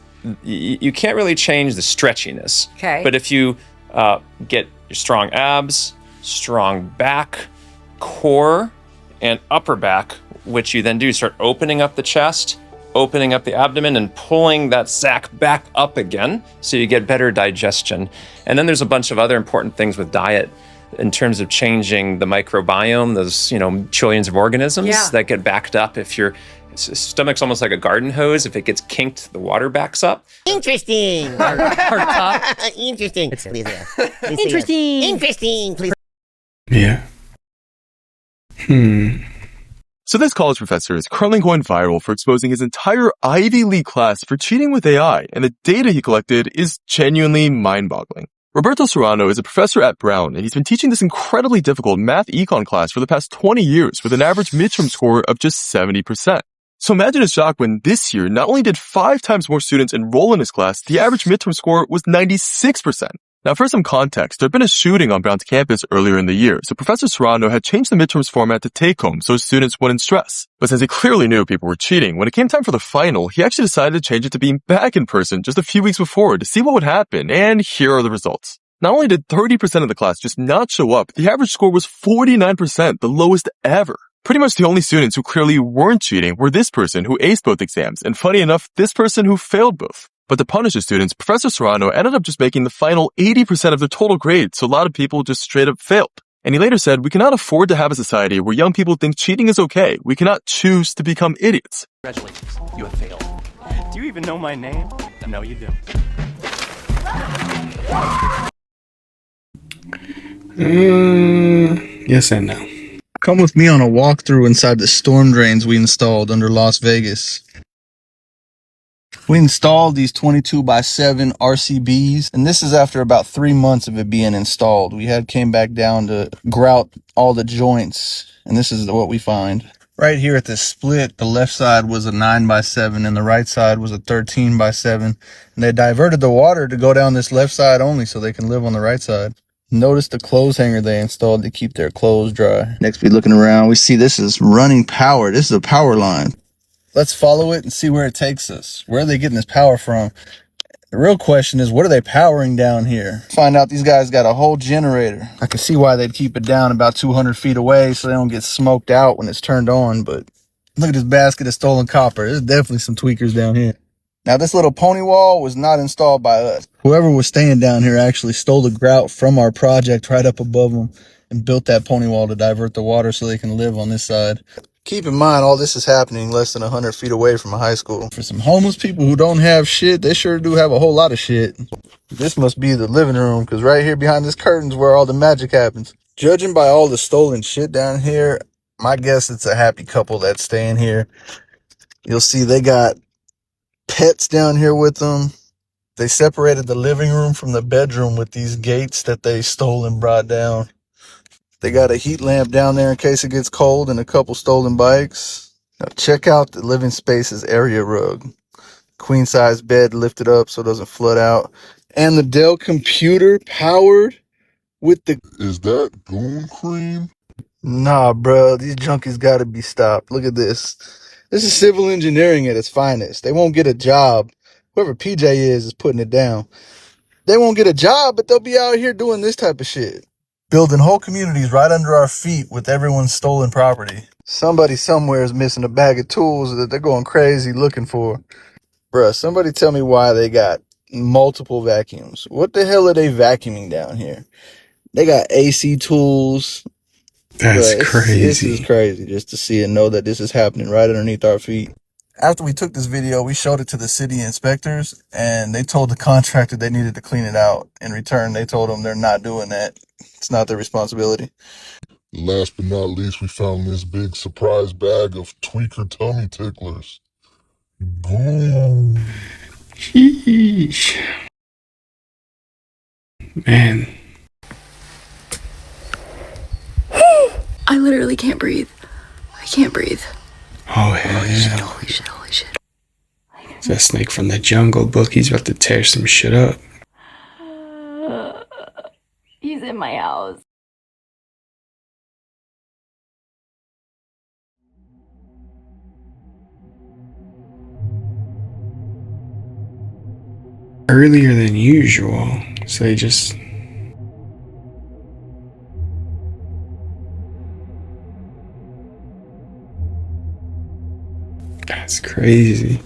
you can't really change the stretchiness. Okay. But if you get your strong abs, strong back, core, and upper back, which you then do, start opening up the chest, opening up the abdomen and pulling that sac back up again so you get better digestion. And then there's a bunch of other important things with diet in terms of changing the microbiome, those, trillions of organisms that get backed up. If your stomach's almost like a garden hose, if it gets kinked, the water backs up. Interesting. Interesting. Please, Interesting. Interesting. Please. Yeah. So this college professor is currently going viral for exposing his entire Ivy League class for cheating with AI, and the data he collected is genuinely mind-boggling. Roberto Serrano is a professor at Brown, and he's been teaching this incredibly difficult math econ class for the past 20 years with an average midterm score of just 70%. So imagine his shock when this year, not only did 5 times more students enroll in his class, the average midterm score was 96%. Now, for some context, there had been a shooting on Brown's campus earlier in the year, so Professor Serrano had changed the midterms format to take-home so students wouldn't stress. But since he clearly knew people were cheating, when it came time for the final, he actually decided to change it to being back in person just a few weeks before to see what would happen, and here are the results. Not only did 30% of the class just not show up, the average score was 49%, the lowest ever. Pretty much the only students who clearly weren't cheating were this person who aced both exams, and funny enough, this person who failed both. But to punish the students, Professor Serrano ended up just making the final 80% of their total grade, so a lot of people just straight up failed. And he later said, "We cannot afford to have a society where young people think cheating is okay. We cannot choose to become idiots." Congratulations, you have failed. Do you even know my name? No, you don't. Yes and no. Come with me on a walkthrough inside the storm drains we installed under Las Vegas. We installed these 22x7 RCBs, and this is after about 3 months of it being installed. We came back down to grout all the joints, and this is what we find. Right here at the split, the left side was a 9x7 and the right side was a 13x7. And they diverted the water to go down this left side only so they can live on the right side. Notice the clothes hanger they installed to keep their clothes dry. Next, we looking around, we see this is running power. This is a power line. Let's follow it and see where it takes us. Where are they getting this power from? The real question is, what are they powering down here? Find out these guys got a whole generator. I can see why they'd keep it down about 200 feet away so they don't get smoked out when it's turned on, but look at this basket of stolen copper. There's definitely some tweakers down here. Now, this little pony wall was not installed by us. Whoever was staying down here actually stole the grout from our project right up above them and built that pony wall to divert the water so they can live on this side. Keep in mind, all this is happening less than 100 feet away from a high school. For some homeless people who don't have shit, they sure do have a whole lot of shit. This must be the living room, because right here behind this curtain is where all the magic happens. Judging by all the stolen shit down here, my guess it's a happy couple that's staying here. You'll see they got pets down here with them. They separated the living room from the bedroom with these gates that they stole and brought down. They got a heat lamp down there in case it gets cold and a couple stolen bikes. Now check out the living spaces area rug. Queen size bed lifted up so it doesn't flood out. And the Dell computer powered with the... Is that goon cream? Nah, bro. These junkies gotta be stopped. Look at this. This is civil engineering at its finest. They won't get a job. Whoever PJ is putting it down. They won't get a job, but they'll be out here doing this type of shit. Building whole communities right under our feet with everyone's stolen property. Somebody somewhere is missing a bag of tools that they're going crazy looking for. Bruh, somebody tell me why they got multiple vacuums. What the hell are they vacuuming down here? They got AC tools. That's Bruh, crazy. This is crazy just to see and know that this is happening right underneath our feet. After we took this video, we showed it to the city inspectors, and they told the contractor they needed to clean it out. In return, they told them they're not doing that. It's not their responsibility. Last but not least, we found this big surprise bag of tweaker tummy ticklers. Boom. Sheesh. Man. I literally can't breathe. I can't breathe. Oh, hell yeah. Holy shit, holy shit. It's that snake from the Jungle Book. He's about to tear some shit up. He's in my house. Earlier than usual. So they just... That's crazy.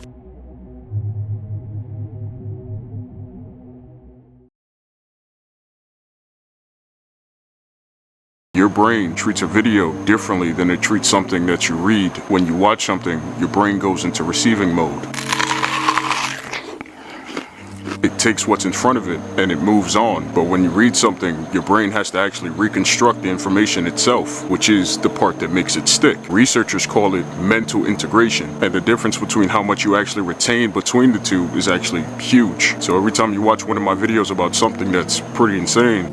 Your brain treats a video differently than it treats something that you read. When you watch something, your brain goes into receiving mode. It takes what's in front of it and it moves on. But when you read something, your brain has to actually reconstruct the information itself, which is the part that makes it stick. Researchers call it mental integration, and the difference between how much you actually retain between the two is actually huge. So every time you watch one of my videos about something that's pretty insane,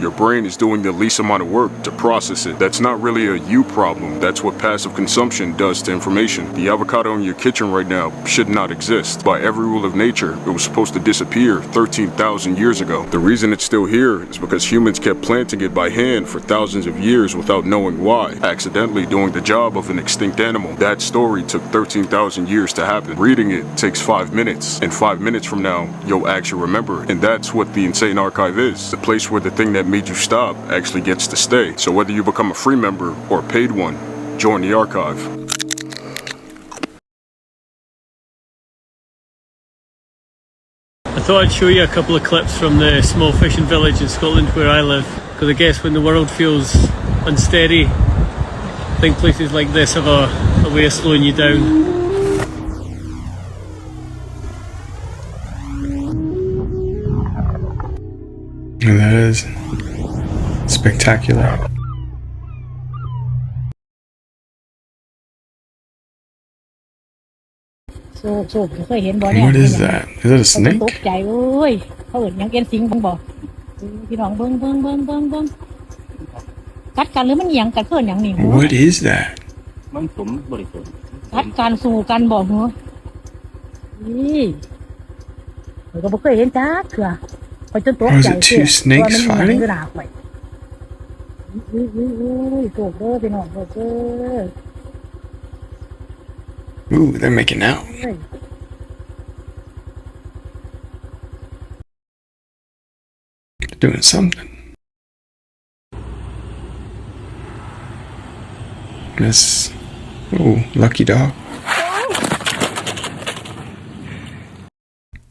your brain is doing the least amount of work to process it. That's not really a you problem. That's what passive consumption does to information. The avocado in your kitchen right now should not exist. By every rule of nature, it was supposed to disappear 13,000 years ago. The reason it's still here is because humans kept planting it by hand for thousands of years without knowing why, accidentally doing the job of an extinct animal. That story took 13,000 years to happen. Reading it takes 5 minutes, and 5 minutes from now, you'll actually remember it. And that's what the Insane Archive is. The place where the thing that made you stop actually gets to stay. So whether you become a free member or a paid one, join the archive. I thought I'd show you a couple of clips from the small fishing village in Scotland where I live, because I guess when the world feels unsteady, I think places like this have a way of slowing you down. And that is spectacular. What is that? Is that a snake? What is that? Oh, is it two snakes fighting? Ooh, they're making out. They're doing something. This... Ooh, lucky dog.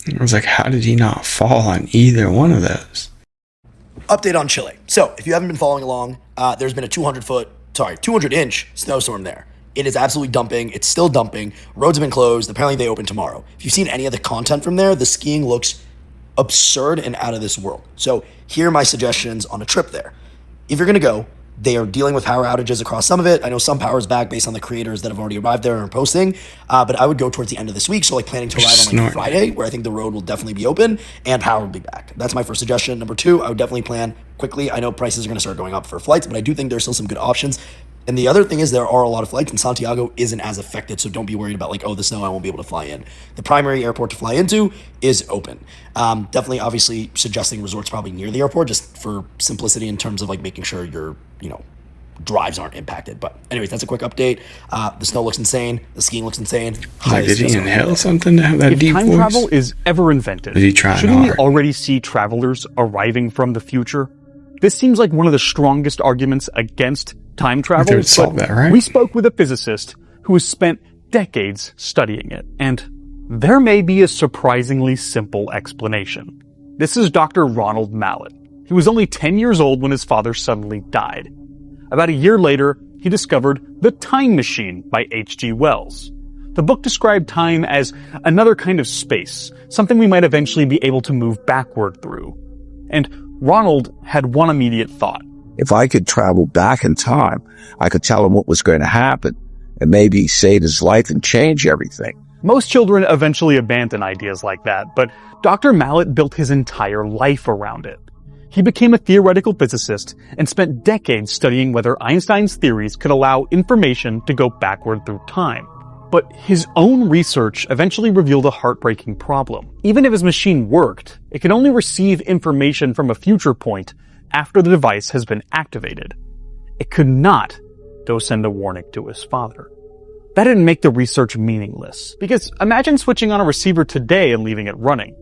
I was like, how did he not fall on either one of those? Update on Chile. So, if you haven't been following along, there's been a 200-inch snowstorm there. It is absolutely dumping. It's still dumping. Roads have been closed. Apparently, they open tomorrow. If you've seen any of the content from there, the skiing looks absurd and out of this world. So, here are my suggestions on a trip there. If you're going to go, they are dealing with power outages across some of it. I know some power is back based on the creators that have already arrived there and are posting, but I would go towards the end of this week, so like planning to arrive on like Friday, where I think the road will definitely be open and power will be back. That's my first suggestion. Number two, I would definitely plan quickly. I know prices are going to start going up for flights, but I do think there's still some good options. And the other thing is there are a lot of flights, and Santiago isn't as affected, so don't be worried about like, oh, the snow, I won't be able to fly in. The primary airport to fly into is open. Definitely, obviously, suggesting resorts probably near the airport, just for simplicity in terms of like making sure your, drives aren't impacted. But anyways, that's a quick update. The snow looks insane. The skiing looks insane. Like, did he inhale something to have that deep voice? If time travel is ever invented, shouldn't we already see travelers arriving from the future? This seems like one of the strongest arguments against time travel, but right? We spoke with a physicist who has spent decades studying it, and there may be a surprisingly simple explanation. This is Dr. Ronald Mallet. He was only 10 years old when his father suddenly died. About a year later, he discovered The Time Machine by H.G. Wells. The book described time as another kind of space, something we might eventually be able to move backward through. And Ronald had one immediate thought. If I could travel back in time, I could tell him what was going to happen and maybe save his life and change everything. Most children eventually abandon ideas like that, but Dr. Mallet built his entire life around it. He became a theoretical physicist and spent decades studying whether Einstein's theories could allow information to go backward through time. But his own research eventually revealed a heartbreaking problem. Even if his machine worked, it could only receive information from a future point after the device has been activated. It could not go send a warning to his father. That didn't make the research meaningless, because imagine switching on a receiver today and leaving it running.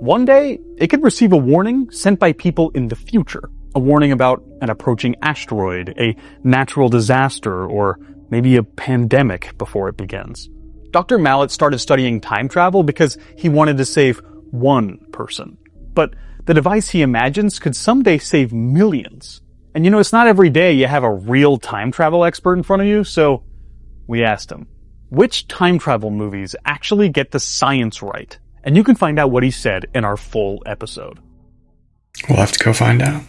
One day, it could receive a warning sent by people in the future. A warning about an approaching asteroid, a natural disaster, or maybe a pandemic before it begins. Dr. Mallet started studying time travel because he wanted to save one person. But the device he imagines could someday save millions. And it's not every day you have a real time travel expert in front of you, so we asked him, which time travel movies actually get the science right? And you can find out what he said in our full episode. We'll have to go find out.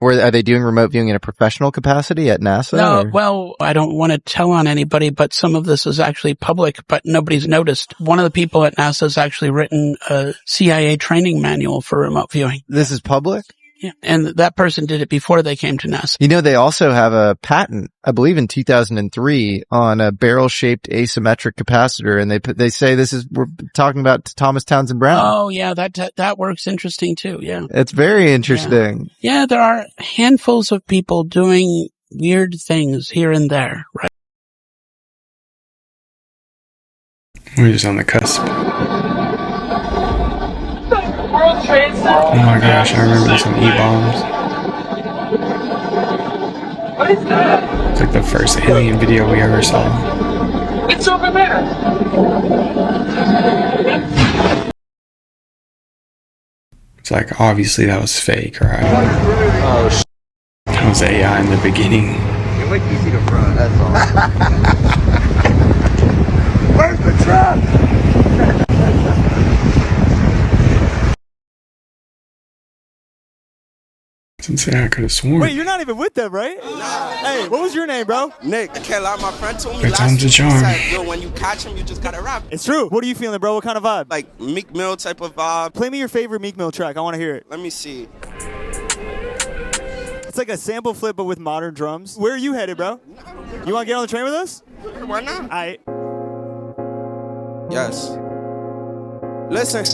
Or are they doing remote viewing in a professional capacity at NASA? No, well, I don't want to tell on anybody, but some of this is actually public, but nobody's noticed. One of the people at NASA has actually written a CIA training manual for remote viewing. This is public? Yeah, and that person did it before they came to NASA. They also have a patent, I believe in 2003, on a barrel-shaped asymmetric capacitor, and they say we're talking about Thomas Townsend Brown. Oh, yeah, that works interesting too, yeah. It's very interesting. Yeah, there are handfuls of people doing weird things here and there, right? We're just on the cusp. Oh my gosh, I remember some E-bombs. What is that? It's like the first alien video we ever saw. It's over there! It's like, obviously that was fake, right? Oh, that was AI in the beginning. Can't wait to see the front, that's all. Where's the truck? Since I could have sworn. Wait, you're not even with them, right? Nah. Hey, what was your name, bro? Nick. I can't lie, my friend told me Good times to charm. Yo, when you catch him, you just gotta rap. It's true. What are you feeling, bro? What kind of vibe? Like Meek Mill type of vibe. Play me your favorite Meek Mill track. I want to hear it. Let me see. It's like a sample flip, but with modern drums. Where are you headed, bro? You want to get on the train with us? Why not? Yes. Listen.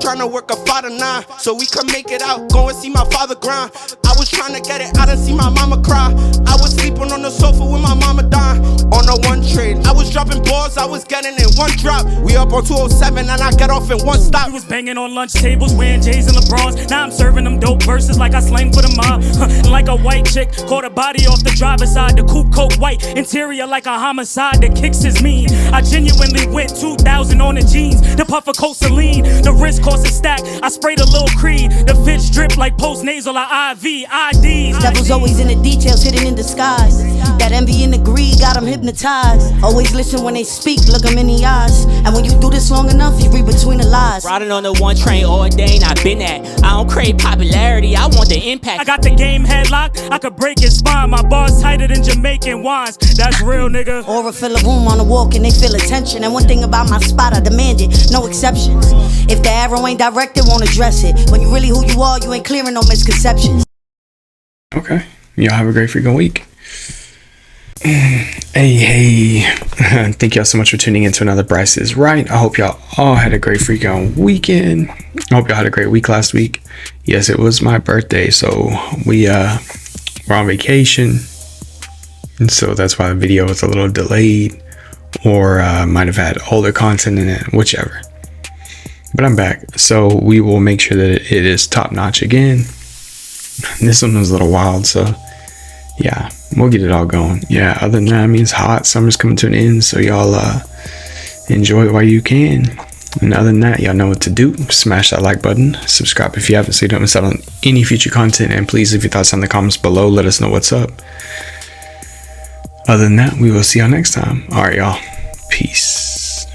Trying to work a 5 to 9 so we can make it out. Go and see my father grind. I was trying to get it. I didn't see my mama cry. I was sleeping on the sofa with my mama dying. On a one trade, I was dropping balls. I was getting in one drop. We up on 207 and I get off in one stop. We was banging on lunch tables, wearing J's and LeBrons. Now I'm serving them dope verses like I slang for the mob. Like a white chick, caught a body off the driver's side. The coupe coat white, interior like a homicide. The kicks is mean. I genuinely went 2,000 on the jeans. The puffer coat Celine, the wrist cost a stack. I sprayed a little Creed. The fits drip like post-nasal or IV, IDs. Devil's always in the details, hidden in disguise. That envy and the greed got them hypnotized. Always listen when they speak, look them in the eyes. And when you do this long enough, you read between the lies. Riding on the one train all day, and I've been at. I don't crave popularity, I want the impact. I got the game headlocked, I could break his spine. My bars tighter than Jamaican wines. That's real, nigga. Or fill a room on a walk and they feel attention. And one thing about my spot, I demand it, no exceptions. If the arrow ain't directed, won't address it. When you really who you are, you ain't clearing no misconceptions. Okay. y'all have a great freaking week. Hey. Thank y'all so much for tuning in to another Bryce is Right. I hope y'all all had a great freaking weekend. I hope y'all had a great week last week. Yes, it was my birthday, so we were on vacation. And so that's why the video was a little delayed, or might have had older content in it, whichever. But I'm back, so we will make sure that it is top notch again. This one was a little wild, so yeah, we'll get it all going. Yeah, other than that, I mean, it's hot. Summer's coming to an end, so y'all enjoy it while you can. And other than that, y'all know what to do. Smash that like button, subscribe if you haven't, so you don't miss out on any future content, and please leave your thoughts in the comments below. Let us know what's up. Other than that, we will see y'all next time. All right, y'all. Peace.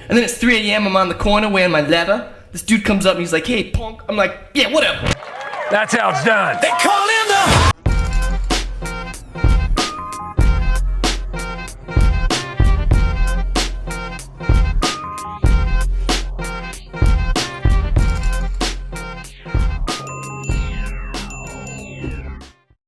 And then it's 3 a.m. I'm on the corner wearing my leather. This dude comes up and he's like, "Hey, punk." I'm like, "Yeah, whatever." That's how it's done. They call